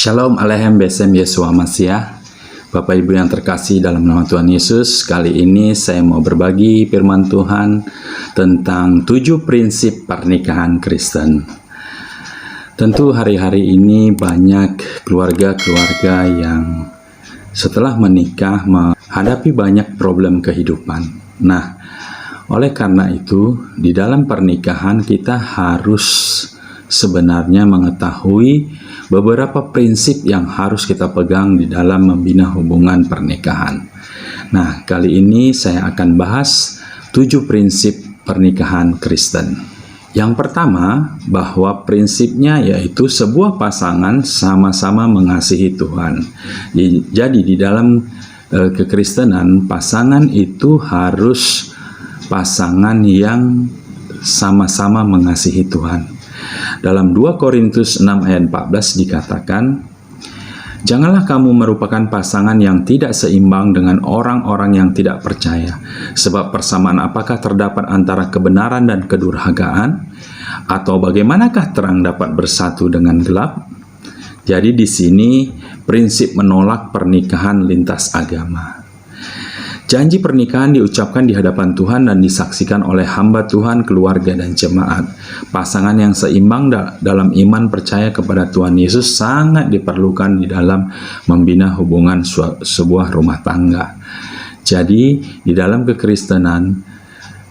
Shalom Aleichem Besem Yeshua Mashiach. Bapak Ibu yang terkasih dalam nama Tuhan Yesus, kali ini saya mau berbagi firman Tuhan tentang 7 prinsip pernikahan Kristen. Tentu hari-hari ini banyak keluarga-keluarga yang setelah menikah menghadapi banyak problem kehidupan. Nah, oleh karena itu di dalam pernikahan kita harus sebenarnya mengetahui beberapa prinsip yang harus kita pegang di dalam membina hubungan pernikahan. Nah, kali ini saya akan bahas 7 prinsip pernikahan Kristen. Yang pertama, bahwa prinsipnya yaitu sebuah pasangan sama-sama mengasihi Tuhan. Jadi di dalam kekristenan, pasangan itu harus pasangan yang sama-sama mengasihi Tuhan. Dalam 2 Korintus 6 ayat 14 dikatakan, "Janganlah kamu merupakan pasangan yang tidak seimbang dengan orang-orang yang tidak percaya. Sebab persamaan apakah terdapat antara kebenaran dan kedurhakaan? Atau bagaimanakah terang dapat bersatu dengan gelap?" Jadi di sini prinsip menolak pernikahan lintas agama. Janji pernikahan diucapkan di hadapan Tuhan dan disaksikan oleh hamba Tuhan, keluarga, dan jemaat. Pasangan yang seimbang dalam iman percaya kepada Tuhan Yesus sangat diperlukan di dalam membina hubungan sebuah rumah tangga. Jadi, di dalam kekristenan,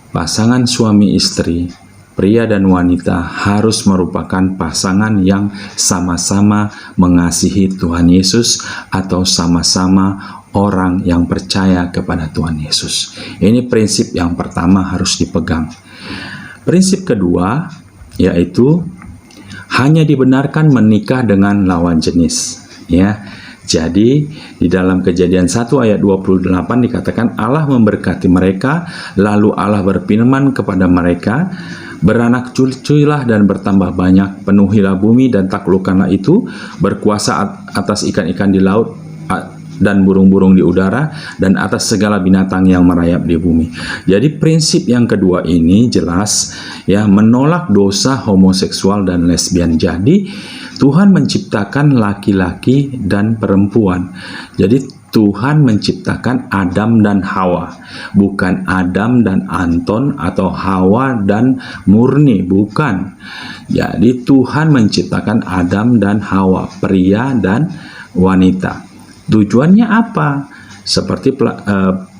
pasangan suami istri, pria dan wanita harus merupakan pasangan yang sama-sama mengasihi Tuhan Yesus atau sama-sama orang yang percaya kepada Tuhan Yesus. Ini prinsip yang pertama harus dipegang. Prinsip kedua yaitu hanya dibenarkan menikah dengan lawan jenis, ya. Jadi di dalam Kejadian 1 ayat 28 dikatakan Allah memberkati mereka, lalu Allah berfirman kepada mereka, "Beranak cucuilah dan bertambah banyak, penuhilah bumi dan taklukkanlah itu, berkuasa atas ikan-ikan di laut dan burung-burung di udara, dan atas segala binatang yang merayap di bumi." Jadi prinsip yang kedua ini jelas ya, menolak dosa homoseksual dan lesbian. Jadi Tuhan menciptakan laki-laki dan perempuan. Jadi Tuhan menciptakan Adam dan Hawa, bukan Adam dan Anton atau Hawa dan Murni, bukan. Jadi Tuhan menciptakan Adam dan Hawa, pria dan wanita. Tujuannya apa? Seperti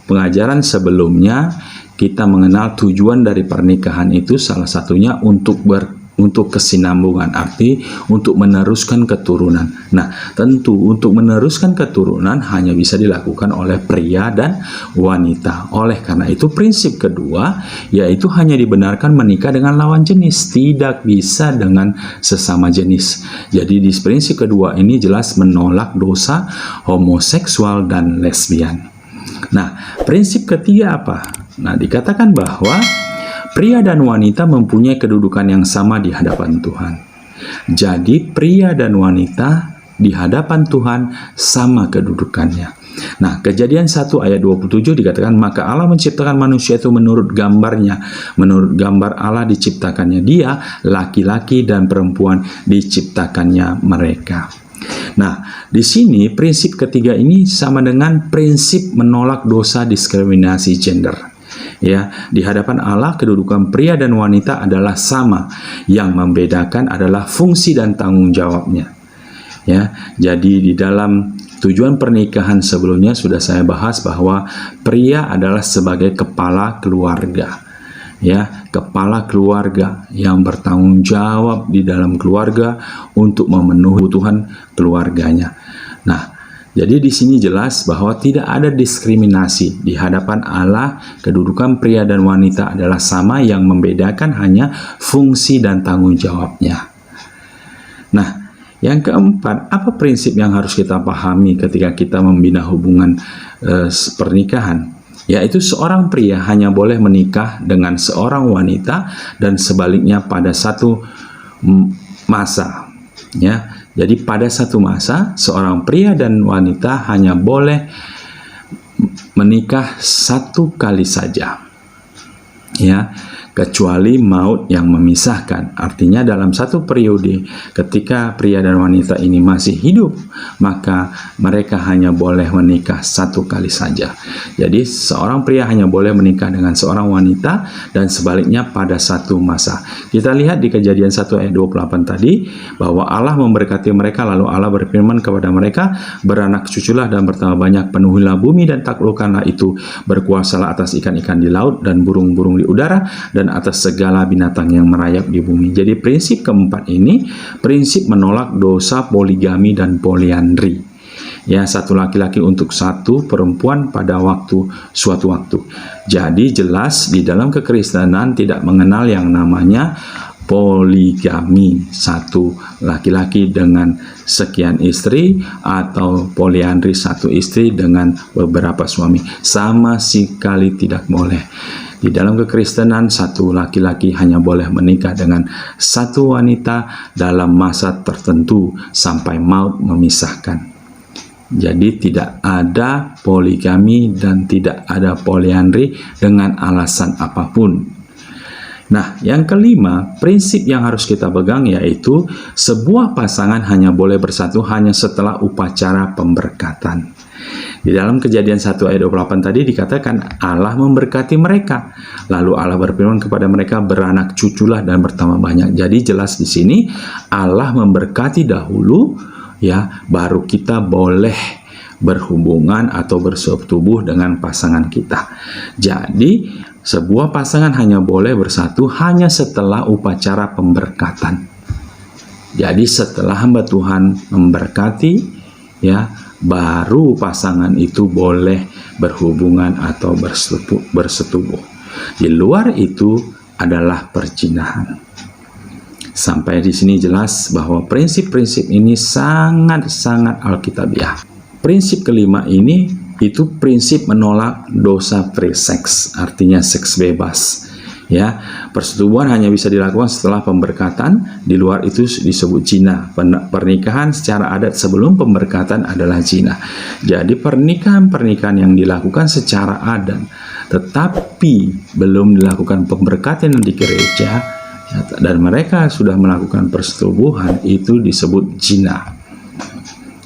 pengajaran sebelumnya, kita mengenal tujuan dari pernikahan itu salah satunya untuk kesinambungan, arti untuk meneruskan keturunan. Nah, tentu untuk meneruskan keturunan hanya bisa dilakukan oleh pria dan wanita. Oleh karena itu prinsip kedua yaitu hanya dibenarkan menikah dengan lawan jenis, tidak bisa dengan sesama jenis. Jadi di prinsip kedua ini jelas menolak dosa homoseksual dan lesbian. Nah, prinsip ketiga apa? Nah, dikatakan bahwa pria dan wanita mempunyai kedudukan yang sama di hadapan Tuhan. Jadi pria dan wanita di hadapan Tuhan sama kedudukannya. Nah, Kejadian 1 ayat 27 dikatakan, "Maka Allah menciptakan manusia itu menurut gambarnya. Menurut gambar Allah diciptakannya dia, laki-laki dan perempuan diciptakannya mereka." Nah, di sini prinsip ketiga ini sama dengan prinsip menolak dosa diskriminasi gender. Ya, di hadapan Allah kedudukan pria dan wanita adalah sama. Yang membedakan adalah fungsi dan tanggung jawabnya. Ya, jadi di dalam tujuan pernikahan sebelumnya sudah saya bahas bahwa pria adalah sebagai kepala keluarga. Ya, kepala keluarga yang bertanggung jawab di dalam keluarga untuk memenuhi kebutuhan keluarganya. Nah, jadi di sini jelas bahwa tidak ada diskriminasi di hadapan Allah. Kedudukan pria dan wanita adalah sama, yang membedakan hanya fungsi dan tanggung jawabnya. Nah, yang keempat, apa prinsip yang harus kita pahami ketika kita membina hubungan pernikahan? Yaitu seorang pria hanya boleh menikah dengan seorang wanita dan sebaliknya pada satu masa. Ya. Jadi pada satu masa seorang pria dan wanita hanya boleh menikah satu kali saja. Ya. kecuali maut yang memisahkan. Artinya dalam satu periode ketika pria dan wanita ini masih hidup, maka mereka hanya boleh menikah satu kali saja. Jadi seorang pria hanya boleh menikah dengan seorang wanita dan sebaliknya pada satu masa. Kita lihat di Kejadian 1 ayat 28 tadi bahwa Allah memberkati mereka, lalu Allah berfirman kepada mereka, beranak cuculah dan bertambah banyak, penuhilah bumi dan taklukkanlah itu, berkuasalah atas ikan-ikan di laut dan burung-burung di udara dan atas segala binatang yang merayap di bumi. Jadi prinsip keempat ini prinsip menolak dosa poligami dan poliandri. Ya, satu laki-laki untuk satu perempuan pada suatu waktu. Jadi jelas di dalam kekristenan tidak mengenal yang namanya poligami, satu laki-laki dengan sekian istri, atau poliandri, satu istri dengan beberapa suami. Sama sekali tidak boleh. Di dalam kekristenan, satu laki-laki hanya boleh menikah dengan satu wanita dalam masa tertentu sampai maut memisahkan. Jadi tidak ada poligami dan tidak ada poliandri dengan alasan apapun. Nah, yang kelima, prinsip yang harus kita pegang yaitu sebuah pasangan hanya boleh bersatu hanya setelah upacara pemberkatan. Di dalam Kejadian 1 ayat 28 tadi dikatakan Allah memberkati mereka. Lalu Allah berfirman kepada mereka, beranak cuculah dan bertambah banyak. Jadi jelas di sini Allah memberkati dahulu, ya, baru kita boleh berhubungan atau bersetubuh dengan pasangan kita. Jadi sebuah pasangan hanya boleh bersatu hanya setelah upacara pemberkatan. Jadi setelah hamba Tuhan memberkati, ya, baru pasangan itu boleh berhubungan atau bersetubuh. Di luar itu adalah perzinahan. Sampai di sini jelas bahwa prinsip-prinsip ini sangat-sangat alkitabiah. Prinsip kelima ini itu prinsip menolak dosa pre-seks, artinya seks bebas. Ya, persetubuhan hanya bisa dilakukan setelah pemberkatan. Di luar itu disebut zina. Pernikahan secara adat sebelum pemberkatan adalah zina. Jadi pernikahan yang dilakukan secara adat tetapi belum dilakukan pemberkatan di gereja dan mereka sudah melakukan persetubuhan, itu disebut zina.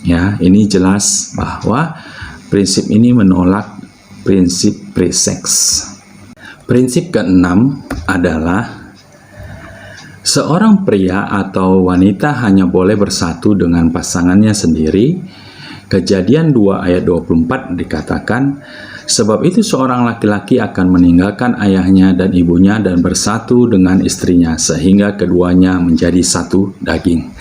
Ya, ini jelas bahwa prinsip ini menolak prinsip pre-seks. Prinsip keenam adalah seorang pria atau wanita hanya boleh bersatu dengan pasangannya sendiri. Kejadian 2 ayat 24 dikatakan, sebab itu seorang laki-laki akan meninggalkan ayahnya dan ibunya dan bersatu dengan istrinya sehingga keduanya menjadi satu daging.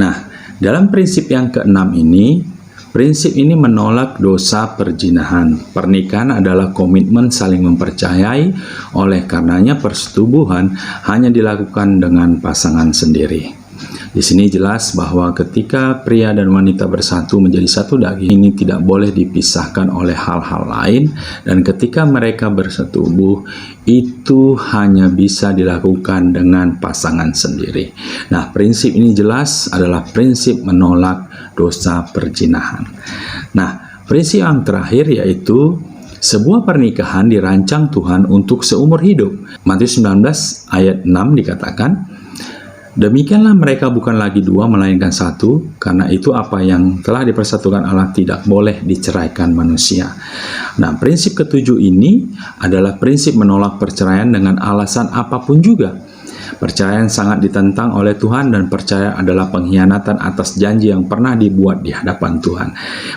Nah, dalam prinsip yang keenam ini, prinsip ini menolak dosa perzinahan. Pernikahan adalah komitmen saling mempercayai, oleh karenanya persetubuhan hanya dilakukan dengan pasangan sendiri. Di sini jelas bahwa ketika pria dan wanita bersatu menjadi satu daging, ini tidak boleh dipisahkan oleh hal-hal lain, dan ketika mereka bersetubuh itu hanya bisa dilakukan dengan pasangan sendiri. Nah, prinsip ini jelas adalah prinsip menolak dosa perzinahan. Nah, prinsip yang terakhir yaitu sebuah pernikahan dirancang Tuhan untuk seumur hidup. Matius 19 ayat 6 dikatakan, demikianlah mereka bukan lagi dua melainkan satu, karena itu apa yang telah dipersatukan Allah tidak boleh diceraikan manusia. Nah, prinsip ketujuh ini adalah prinsip menolak perceraian dengan alasan apapun juga. Perceraian sangat ditentang oleh Tuhan, dan perceraian adalah pengkhianatan atas janji yang pernah dibuat di hadapan Tuhan.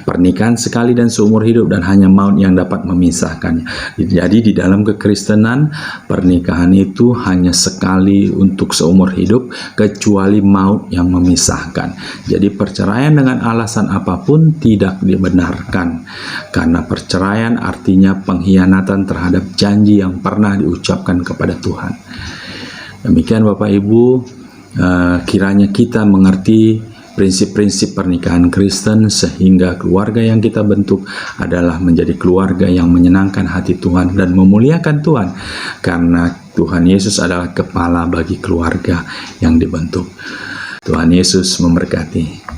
Pernikahan sekali dan seumur hidup, dan hanya maut yang dapat memisahkannya. Jadi di dalam kekristenan, pernikahan itu hanya sekali untuk seumur hidup, kecuali maut yang memisahkan. Jadi perceraian dengan alasan apapun tidak dibenarkan, karena perceraian artinya pengkhianatan terhadap janji yang pernah diucapkan kepada Tuhan. Demikian Bapak Ibu, kiranya kita mengerti prinsip-prinsip pernikahan Kristen sehingga keluarga yang kita bentuk adalah menjadi keluarga yang menyenangkan hati Tuhan dan memuliakan Tuhan, karena Tuhan Yesus adalah kepala bagi keluarga yang dibentuk. Tuhan Yesus memberkati.